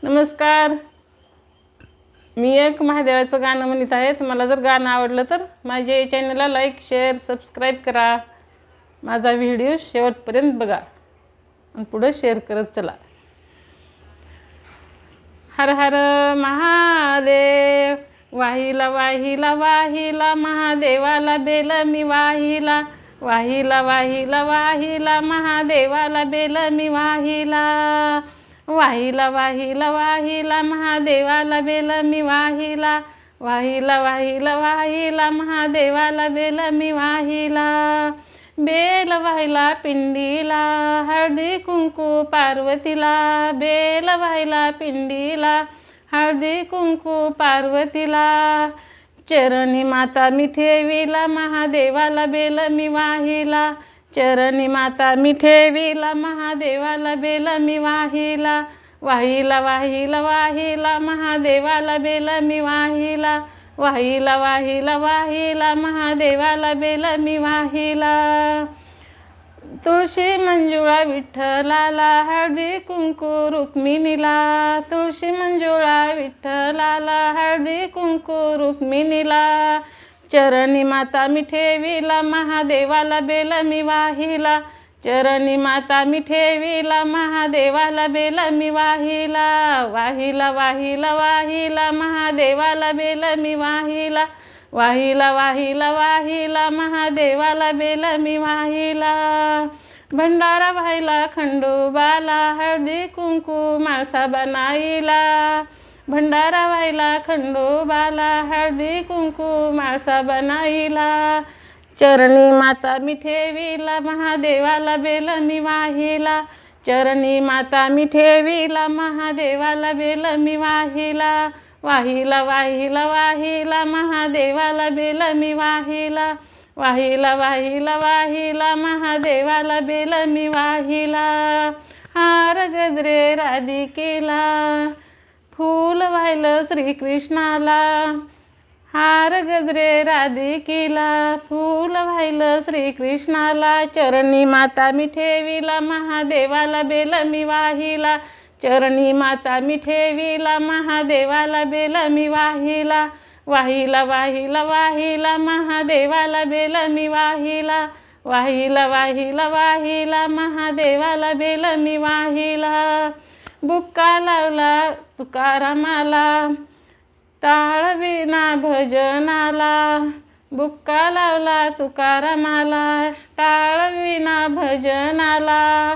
नमस्कार. मी एक महादेवाचं गाणं म्हणत आहे. मला जर गाणं आवडलं तर माझ्या चॅनलला लाईक शेअर सबस्क्राईब करा. माझा व्हिडिओ शेवटपर्यंत बघा आणि पुढे शेअर करत चला. हर हर महादेव. वाहिला वाहिला वाहिला महादेवाला बेल मी वाहिला. वाहिला वाहिला वाहिला महादेवाला बेल मी वाहिला. वाहिला वाहिला वाहिला महादेवाला बेल मी वाहिला. वाहिला वाहिला वाहिला महादेवाला बेल मी वाहिला. बेल वाहिला पिंडीला हळदी कुंकू पार्वतीला. बेल वाहिला पिंडीला हळदी कुंकू पार्वतीला. चरणी माता मी ठेविला महादेवाला बेल मी वाहिला. चरणी माता मी ठेविला महादेवाला बेल मी वाहिला. वाहिला वाहिला वाहिला महादेवाला बेल मी वाहिला. वाहिला वाहिला वाहिला महादेवाला बेल मी वाहिला. तुळशी मंजुळा विठ्ठलाला हळदी कुंकू रुक्मिणीला. तुळशी मंजुळा विठ्ठलाला हळदी कुंकू रुक्मिणीला. चरणी माता मी ठेविला महादेवाला बेल मी वाहिला. चरणी माता मी ठेविला महादेवाला बेल मी वाहिला. वाहिला वाहिला वाहिला महादेवाला बेल मी वाहिला. वाहिला वाहिला वाहिला महादेवाला बेल मी वाहिला. भंडारा वाहिला खंडोबाला हळदी कुंकू माळसा बनाईला. भंडारा वाहिला खंडोबाला हळदी कुंकू माळसा बनाईला. चरणी माता मी ठेविला महादेवाला बेल मी वाहिला. चरणी माता मी ठेविला महादेवाला बेल मी वाहिला. वाहिला वाहिला वाहिला महादेवाला बेल मी वाहिला. वाहिला वाहिला वाहिला महादेवाला बेल मी वाहिला. हार गजरे राधिकेला फूल वाहिलं श्रीकृष्णाला. हार गजरे राधिकेला फूल वाहिलं श्रीकृष्णाला. चरणी माता मी ठेविला महादेवाला बेल मी वाहिला. चरणी माता मी ठेविला महादेवाला बेल मी वाहिला. वाहिला वाहिला वाहिला महादेवाला बेल मी वाहिला. वाहिला वाहिला वाहिला महादेवाला बेल मी वाहिला. बुक्का लावला तुकारामाला टाळ विना भजनाला. बुक्का लावला तुकारामाला टाळ विना भजनाला.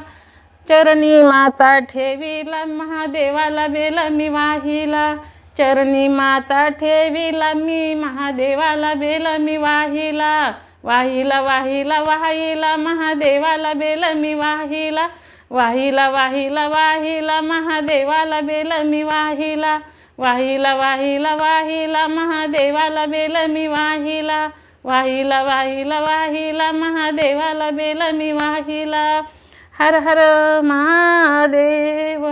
चरणी माता ठेविला महादेवाला बेल मी वाहिला. चरणी माता ठेविला मी महादेवाला बेल मी वाहिला. वाहिला वाहिला वाहिला महादेवाला बेल मी वाहिला. वाहिला वाहिला वाहिला महादेवाला बेल मी वाहिला. वाहिला वाहिला वाहिला महादेवाला बेल मी वाहिला. वाहिला वाहिला वाहिला महादेवाला बेल मी वाहिला. हर हर महादेव.